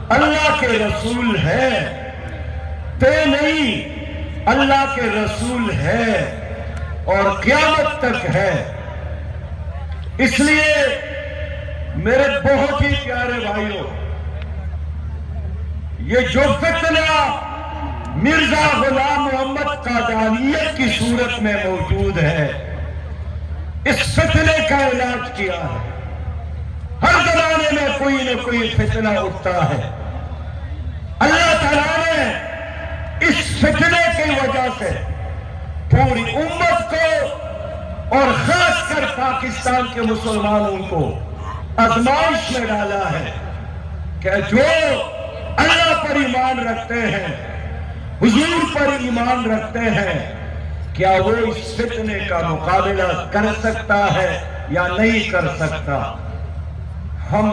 اللہ کے رسول ہے، تے نہیں، اللہ کے رسول ہے اور قیامت تک ہے۔ اس لیے میرے بہت ہی پیارے بھائیوں، یہ جو فتنہ مرزا غلام محمد قادیانیت کی صورت میں موجود ہے، اس فتنے کا علاج کیا ہے۔ ہر زمانے میں کوئی نہ کوئی فتنہ اٹھتا ہے۔ اللہ تعالیٰ نے اس فتنے کی وجہ سے پوری امت کو اور خاص کر پاکستان کے مسلمانوں کو آزمائش میں ڈالا ہے کہ جو اللہ پر ایمان رکھتے ہیں، حضور پر ایمان رکھتے ہیں، کیا وہ اس فتنے کا مقابلہ کر سکتا ہے یا نہیں کر سکتا۔ ہم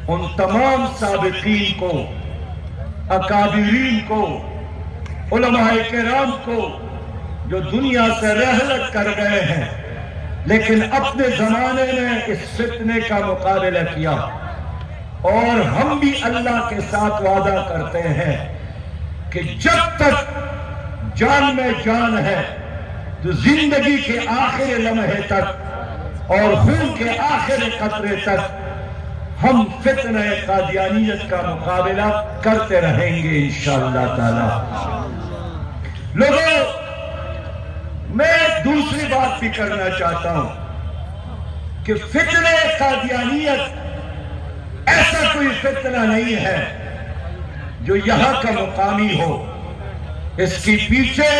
ان تمام سابقین کو، اکابرین کو، علماء کرام کو جو دنیا سے رحلت کر گئے ہیں لیکن اپنے زمانے میں اس فتنے کا مقابلہ کیا، اور ہم بھی اللہ کے ساتھ وعدہ کرتے ہیں کہ جب تک جان میں جان ہے تو زندگی کے آخر لمحے تک اور خون کے آخر قطرے تک ہم فتنہ قادیانیت کا مقابلہ کرتے رہیں گے انشاءاللہ تعالی۔ لوگوں، میں دوسری بات بھی کرنا چاہتا ہوں کہ فتنہ قادیانیت ایسا کوئی فتنہ نہیں ہے جو یہاں کا مقامی ہو۔ اس کی پیچھے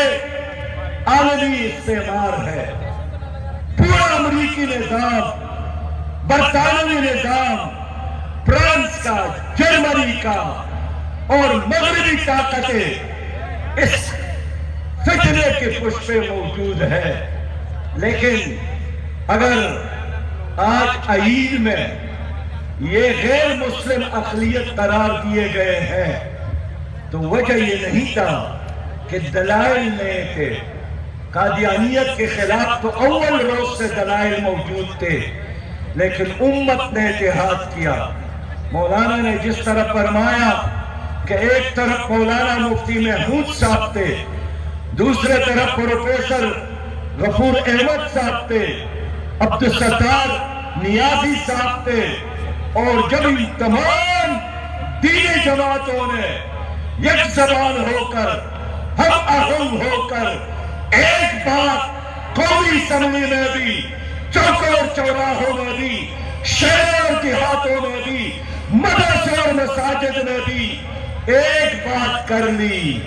عالمی استعمار ہے۔ پورا امریکی نظام، برطانوی نظام، فرانس کا، جرمنی کا اور مغربی طاقتیں اس فتنے کے پشت پہ موجود ہے۔ لیکن اگر آج عید میں یہ غیر مسلم اقلیت قرار دیے گئے ہیں تو وجہ یہ نہیں تھا کہ دلائل نئے تھے۔ قادیانیت کے خلاف تو اول روز سے دلائل موجود تھے، لیکن امت نے اتحاد کیا۔ مولانا نے جس طرح فرمایا کہ ایک طرف مولانا مفتی محمود صاحب تھے، دوسرے طرف پروفیسر غفور احمد صاحب تھے، عبدالستار نیازی صاحب تھے، اور جب ان تمام دینی جماعتوں نے یک زبان ہو کر، ہم آہنگ ہو کر ایک بات قومی اسمبلی میں بھی، چوکوں اور چوراہوں میں بھی، شہروں اور دیہاتوں میں بھی، مدرسوں اور مساجد میں بھی ایک بات کر لی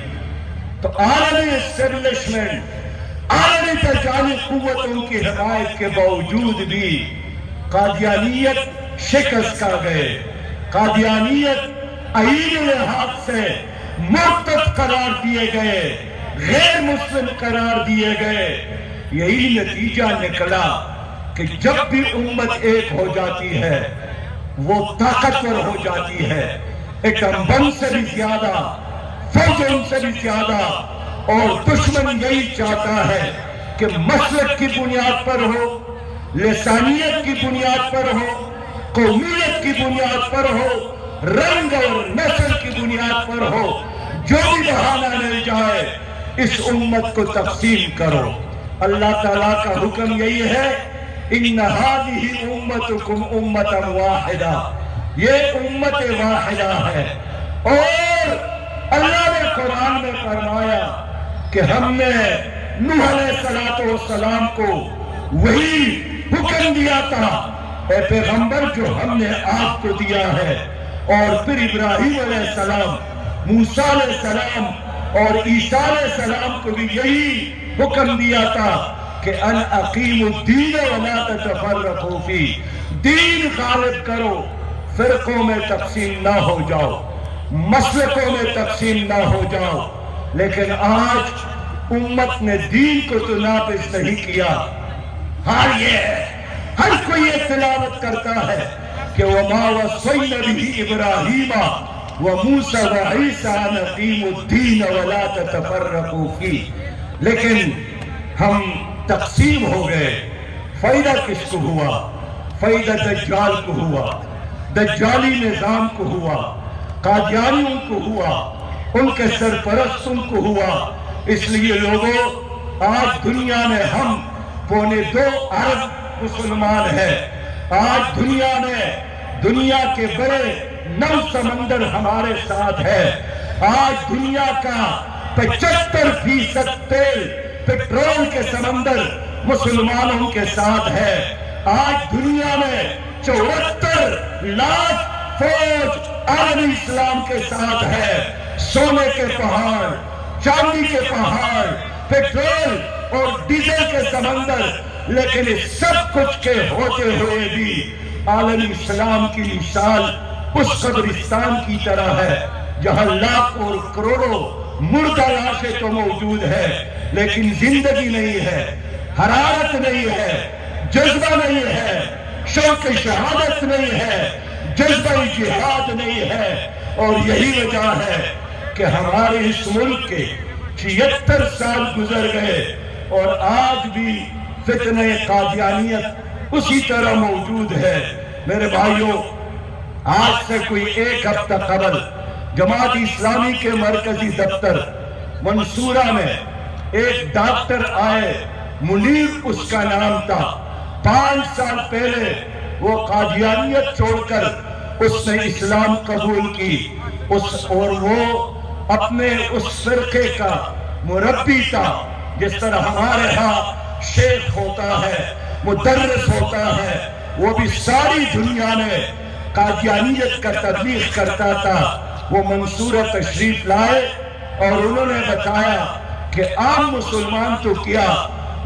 تو عالمی اسٹیبلشمنٹ، عالمی تجاری قوتوں کی حمایت کے باوجود بھی قادیانیت شکست کھا گئے۔ قادیانیت آئینی لحاظ سے مرتد قرار دیے گئے، غیر مسلم قرار دیے گئے۔ یہی نتیجہ نکلا کہ جب بھی امت ایک ہو جاتی ہے وہ طاقتور ہو جاتی ہے۔ ایٹم بم سے بھی زیادہ، فوجوں سے بھی زیادہ، اور دشمن یہی چاہتا ہے کہ مسلک کی بنیاد پر ہو، لسانیت کی بنیاد پر ہو، قومیت کی بنیاد پر ہو، رنگ اور نسل کی بنیاد پر ہو، جو بھی بہانہ مل جائے اس امت کو تقسیم کرو۔ اللہ تعالیٰ کا حکم یہی ہے، ان هذه امتکم امتا واحدہ، یہ امت واحدہ ہے۔ اور اللہ نے قرآن میں فرمایا کہ ہم نے نوح علیہ السلام کو وہی حکم دیا تھا، اے پیغمبر جو ہم نے آپ کو دیا ہے، اور پھر ابراہیم علیہ السلام، موسیٰ علیہ السلام اور عیسیٰ علیہ السلام کو بھی یہی حکم دیا تھا کہ ان اقیم الدین ولا تتفرقوا فیہ، دین غالب کرو، فرقوں میں تقسیم نہ ہو جاؤ، مسلکوں میں تقسیم نہ ہو جاؤ۔ لیکن آج امت نے دین کو تو نافذ نہیں کیا۔ حال یہ ہے، ہر کوئی یہ تلاوت کرتا ہے کہ وما وصینا به ابراہیم وموسیٰ وعیسیٰ ان اقیموا الدین ولا تتفرقوا فیہ، لیکن ہم تقسیم ہو گئے۔ فائدہ کس کو ہوا؟ فائدہ دجال کو ہوا، دجالی نظام کو ہوا۔ قادیانیوں کو ہوا، ان کے سرپرستوں کو ہوا۔ اس لیے لوگوں، آج دنیا میں ہم 2.25 ارب مسلمان ہیں۔ آج دنیا میں دنیا کے بڑے 9 سمندر ہمارے ساتھ ہے۔ آج دنیا کا 75% تیل پیٹرول کے سمندر مسلمانوں کے ساتھ ہے۔ آج دنیا میں 74 لاکھ فوج عالم اسلام کے ساتھ ہے۔ سونے کے پہاڑ، چاندی کے پہاڑ، پیٹرول اور ڈیزل کے سمندر، لیکن اس سب کچھ کے ہوتے ہوئے بھی عالم اسلام کی مثال اس قبرستان کی طرح ہے جہاں لاکھوں اور کروڑوں مردہ لاشیں تو موجود ہے، لیکن زندگی نہیں ہے، حرارت نہیں ہے، جذبہ نہیں ہے، شوق شہادت نہیں ہے، جذبہ جہاد نہیں ہے۔ اور یہی وجہ ہے کہ ہمارے اس ملک کے 76 سال گزر گئے اور آج بھی فتنہ قادیانیت اسی طرح موجود ہے۔ میرے بھائیوں، آج سے کوئی 1 ہفتہ قبل جماعت اسلامی کے مرکزی دفتر منصورہ میں ایک ڈاکٹر آئے، منیر اس کا نام تھا۔ 5 سال پہلے وہ قادیانیت چھوڑ کر اس نے اسلام قبول کی، اور وہ اپنے اس فرقے کا مربی تھا۔ جس طرح ہمارے ہاں شیخ ہوتا ہے، مدرس ہوتا ہے، وہ بھی ساری دنیا میں قادیانیت کا تبلیغ کرتا تھا۔ وہ منصورہ تشریف لائے اور انہوں نے بتایا کہ عام مسلمان تو کیا،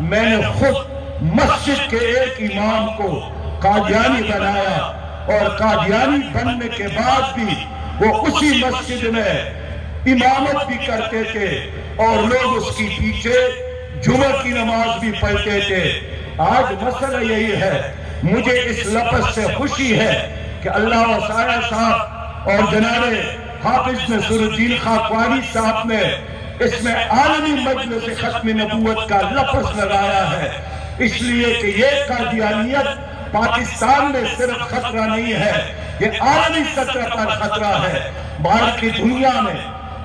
میں نے خود مسجد کے ایک امام کو قادیانی بنایا، اور قادیانی بننے کے بعد بھی وہ اسی مسجد میں امامت بھی کرتے تھے اور لوگ اس کی پیچھے جمعہ کی نماز بھی پڑھتے تھے۔ آج مسئلہ یہی ہے، مجھے اس لفظ سے خوشی ہے کہ اللہ وسایہ صاحب اور جناب حافظ نصر الدین خاقانی صاحب نے اس میں عالمی مجلس ختم نبوت کا لفظ لگایا ہے، اس لیے کہ یہ قادیانیت پاکستان میں صرف خطرہ نہیں ہے، یہ عالمی سطح پر خطرہ ہے۔ باہر کی دنیا میں،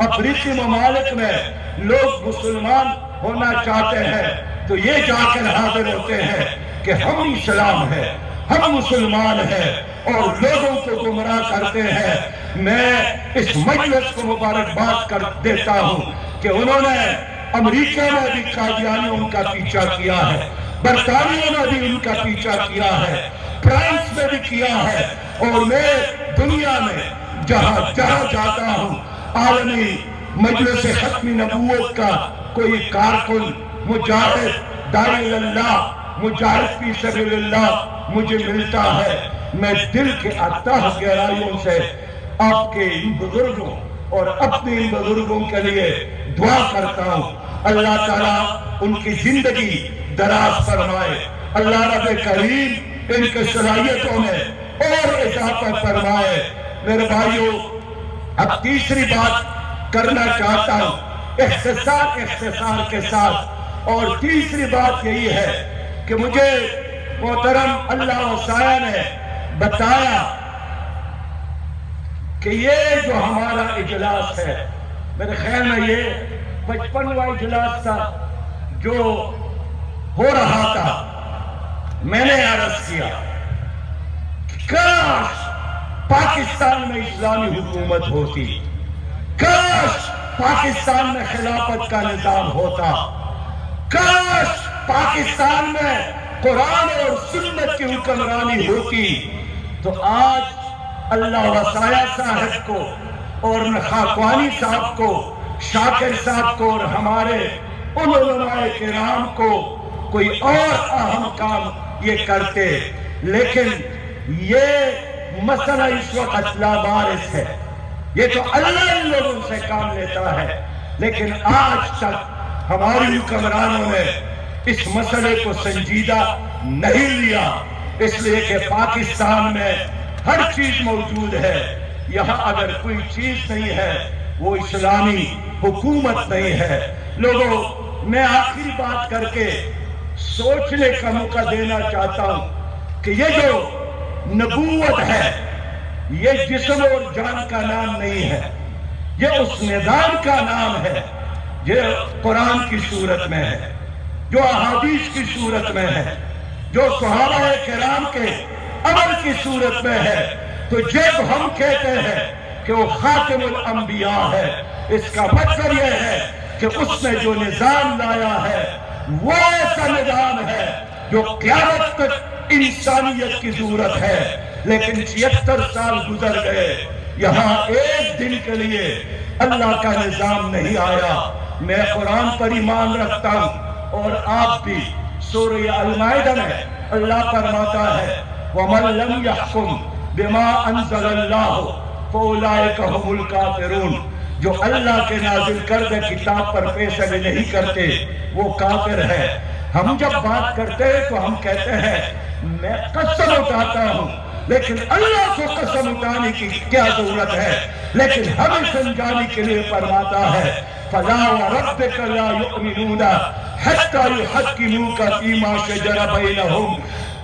افریقی ممالک میں لوگ مسلمان ہونا چاہتے ہیں تو یہ جا کر حاضر ہوتے ہیں کہ ہم اسلام ہیں، ہم مسلمان ہیں، اور لوگوں کو گمراہ کرتے ہیں۔ میں اس مجلس کو مبارکباد کر دیتا ہوں کہ انہوں نے امریکہ میں بھی قادیانیوں کا پیچھا کیا ہے، برطانیہ میں بھی ان کا پیچھا کیا ہے، فرانس میں بھی کیا ہے، اور میں دنیا میں جہاں جاتا ہوں عالمی مجلس ختم نبوت کا کوئی کارکن، مجاہد، داعی اللہ، مجاہد فی سبیل اللہ مجھے ملتا ہے، میں دل کے اتحاد گہرائیوں سے آپ کے ان بزرگوں اور اپنے ان بزرگوں کے لیے دعا کرتا ہوں۔ اللہ تعالیٰ ان کی زندگی دراز فرمائے، اللہ رب کریم ان کے صلاحیتوں میں اور اضافہ فرمائے۔ میرے بھائیوں، اب تیسری بات کرنا چاہتا ہوں اختصار کے ساتھ، اور تیسری بات یہی ہے کہ مجھے محترم اللہ وسایہ نے بتایا کہ یہ جو ہمارا اجلاس ہے، میرے خیال میں یہ 55واں اجلاس تھا جو ہو رہا تھا۔ میں نے عرض کیا کاش پاکستان میں اسلامی حکومت ہوتی، کاش پاکستان میں خلافت کا نظام ہوتا، کاش پاکستان میں قرآن اور سنت کی حکمرانی ہوتی، تو آج اللہ وسایہ صاحب کو اور خاقانی صاحب کو، شاکر صاحب کو اور ہمارے ان علماء کرام کو کوئی اور اہم کام یہ کرتے، لیکن یہ مسئلہ اس وقت لابارس ہے۔ یہ تو اللہ ان لوگوں سے کام لیتا ہے، لیکن آج تک ہماری حکمرانوں نے اس مسئلے کو سنجیدہ نہیں لیا، اس لیے کہ پاکستان میں ہر چیز موجود ہے، یہاں اگر کوئی چیز نہیں ہے وہ اسلامی حکومت نہیں ہے۔ لوگوں، میں آخری بات کر کے سوچنے کا موقع دینا چاہتا ہوں کہ یہ جو نبوت ہے، یہ جسم اور جان کا نام نہیں ہے، یہ اس نظام کا نام ہے جو قرآن کی صورت میں ہے، جو احادیث کی صورت میں ہے، جو صحابہ کرام کے عمل کی صورت میں ہے۔ تو جب ہم کہتے ہیں کہ وہ خاتم الانبیاء ہے، اس کا مطلب یہ ہے کہ اس نے جو نظام لایا ہے وہ ایسا نظام ہے جو قیامت تک انسانیت کی ضرورت ہے۔ لیکن 76 سال گزر گئے، یہاں ایک دن کے لیے اللہ کا نظام نہیں آیا۔ میں قرآن پر ایمان رکھتا ہوں اور آپ بھی۔ سورہ المائدہ میں اللہ فرماتا ہے وَمَن لَمْ يَحْكُمْ بِمَا أَنزَلَ اللَّهُ فَأُولَئِكَ هُمُ الْكَافِرُونَ، جو اللہ کے نازل کردہ کتاب پر فیصلے نہیں کرتے وہ کافر ہے۔ ہم جب بات کرتے ہیں تو ہم کہتے ہیں میں قسم اٹھاتا ہوں، لیکن اللہ کو قسم اٹھانے کی کیا ضرورت ہے؟ لیکن ہمیں سمجھانے کے لیے فرماتا ہے فَلَا وَرَبِّكَ لَا يُؤْمِنُونَ حَتَّى يُحَكِّمُوكَ فِيمَا شَجَرَ بَيْنَهُمْ۔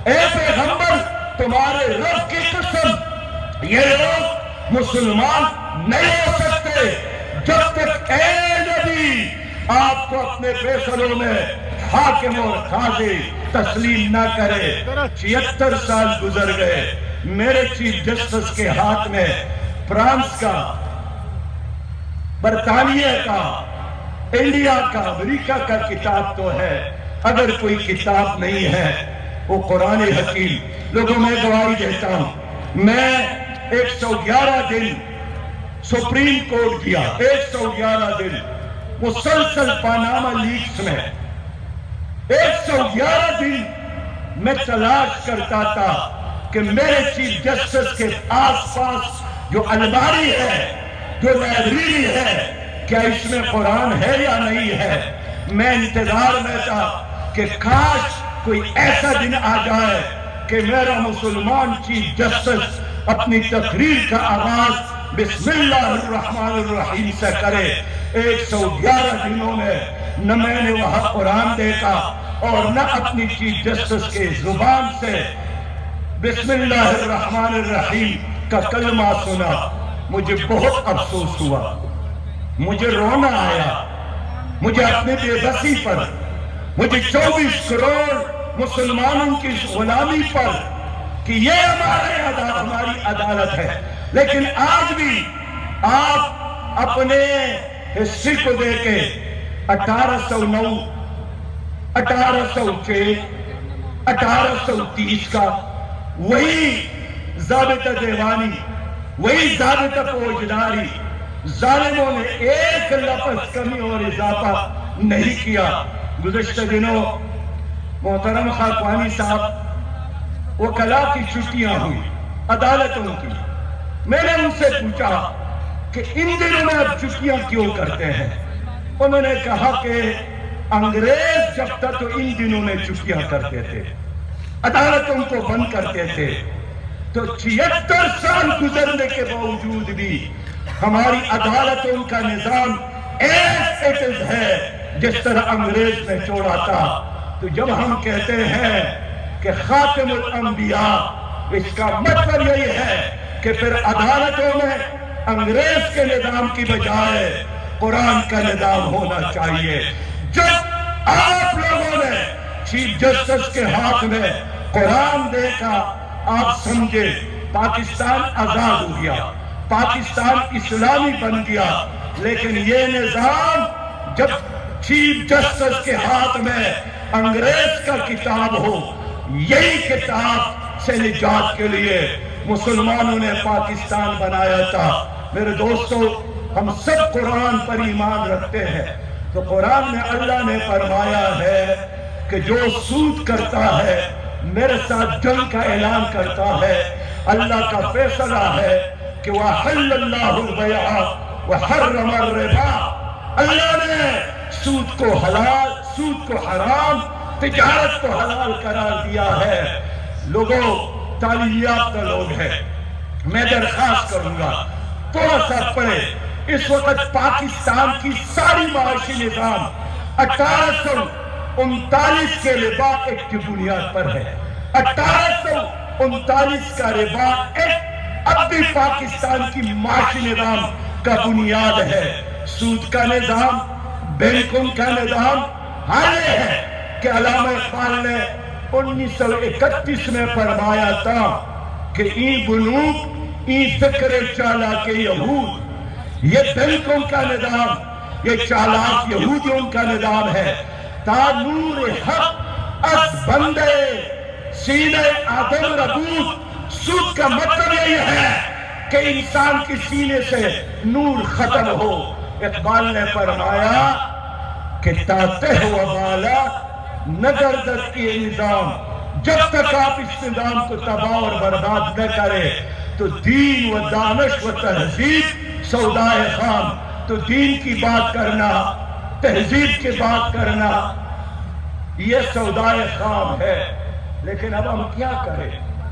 اے پیغمبر، تمہارے رب کی قسم، یہ لوگ مسلمان نہیں ہو سکتے جب تک اے نبی آپ کو اپنے فیصلوں میں حاکم اور قاضی تسلیم نہ کرے۔ 76 سال گزر گئے، میرے چیف جسٹس کے ہاتھ میں فرانس کا، برطانیہ کا، انڈیا کا، امریکہ کا کتاب تو ہے، اگر کوئی کتاب نہیں ہے وہ قرآن حکیم۔ لوگوں میں گواہی دیتا ہوں، میں 111 دن سپریم کورٹ کیا، 111 دن مسلسل پاناما لیکس میں 111 دن میں تلاش کرتا تھا کہ میرے چیف جسٹس کے آس پاس جو الماری ہے، جو لائبریری ہے، کیا اس میں قرآن ہے یا نہیں ہے۔ میں انتظار میں تھا کہ کاش کوئی ایسا دن آ جائے کہ میرا مسلمان چیف جسٹس اپنی تقریر کا آغاز بسم اللہ الرحمن الرحیم سے کرے۔ 111 دنوں میں نہ میں نے وہاں قرآن دیکھا اور نہ اپنی چیف جسٹس کے زبان سے بسم اللہ الرحمن الرحیم کا کلمہ سنا۔ مجھے بہت افسوس ہوا، مجھے رونا آیا، مجھے اپنے بے بسی پر، مجھے 24 کروڑ مسلمانوں کی غلامی پر کہ یہ ہماری عدالت ہے۔ لیکن آج بھی آپ اپنے ہسٹری کو دیکھیں، 1809، 1806، 1830 کا وہی ضابطہ دیوانی، وہی ضابطہ فوجداری، ظالموں نے ایک لفظ کمی اور اضافہ نہیں کیا۔ گزشتہ دنوں محترم خاقوانی صاحب وکلاء کی چھٹیاں ہوئی عدالتوں کی، میں نے ان سے پوچھا کہ ان دنوں میں اب چھٹیاں کیوں کرتے ہیں؟ انہوں نے کہا کہ انگریز جب تک تو ان دنوں میں چھٹیاں کرتے تھے، عدالتوں کو بند کرتے تھے، تو 76 سال گزرنے کے باوجود بھی ہماری عدالتوں کا نظام ایز ہے جس طرح انگریز نے چھوڑا تھا۔ تو جب ہم کہتے ہیں کہ خاتم الانبیاء، اس کا مطلب یہی ہے کہ پھر عدالتوں میں انگریز کے نظام کی بجائے قرآن کا نظام ہونا چاہیے۔ جب آپ لوگوں نے چیف جسٹس کے ہاتھ میں قرآن دیکھا، آپ سمجھے پاکستان آزاد ہو گیا، پاکستان اسلامی بن گیا۔ لیکن یہ نظام جب چیف جسٹس کے ہاتھ میں انگریز کا کتاب ہو، یہی کتاب سے نجات کے لیے مسلمانوں نے پاکستان بنایا تھا۔ میرے دوستو، ہم سب قرآن پر ایمان رکھتے ہیں، تو قرآن میں اللہ نے فرمایا ہے کہ جو سود کرتا ہے، میرے ساتھ جنگ کا اعلان کرتا ہے، اللہ کا فیصلہ ہے کہ وَحَلَّ اللَّهُ الْبَيْعَ وَحَرَّمَ الرِّبَا۔ اللہ نے سود کو حلال، سود کو حرام، تجارت کو حلال قرار دیا ہے۔ لوگوں، تعلیم یافتہ لوگ ہیں، میں درخواست کروں گا تھوڑا سا پڑھے۔ اس وقت پاکستان کی ساری معاشی نظام 1839 کے ربا ایکٹ کی بنیاد پر ہے۔ 1839 کا ربا ایکٹ اب بھی پاکستان کی معاشی نظام کا بنیاد ہے سود کا نظام، بینکوں کا نظام۔ حال یہ ہے کہ علامہ اقبال نے 1931 میں فرمایا تھا کہ این بنوک این فکر چالاک یہود، یہ بینکوں کا نظام، یہ چالاک یہودیوں کا نظام ہے۔ تا نور حق از بندے سینہ آدم ربود، سود کا مطلب یہی ہے کہ انسان کی سینے سے نور ختم ہو۔ اقبال نے فرمایا کہ تاتہ و بالا نگردت یہ نظام، جب تک آپ اس نظام کو تباہ اور برباد نہ کرے تو دین و دانش و تہذیب سودائے خام، تو دین کی بات کرنا، تہذیب کی بات کرنا یہ سودائے خام ہے۔ لیکن اب ہم کیا کریں؟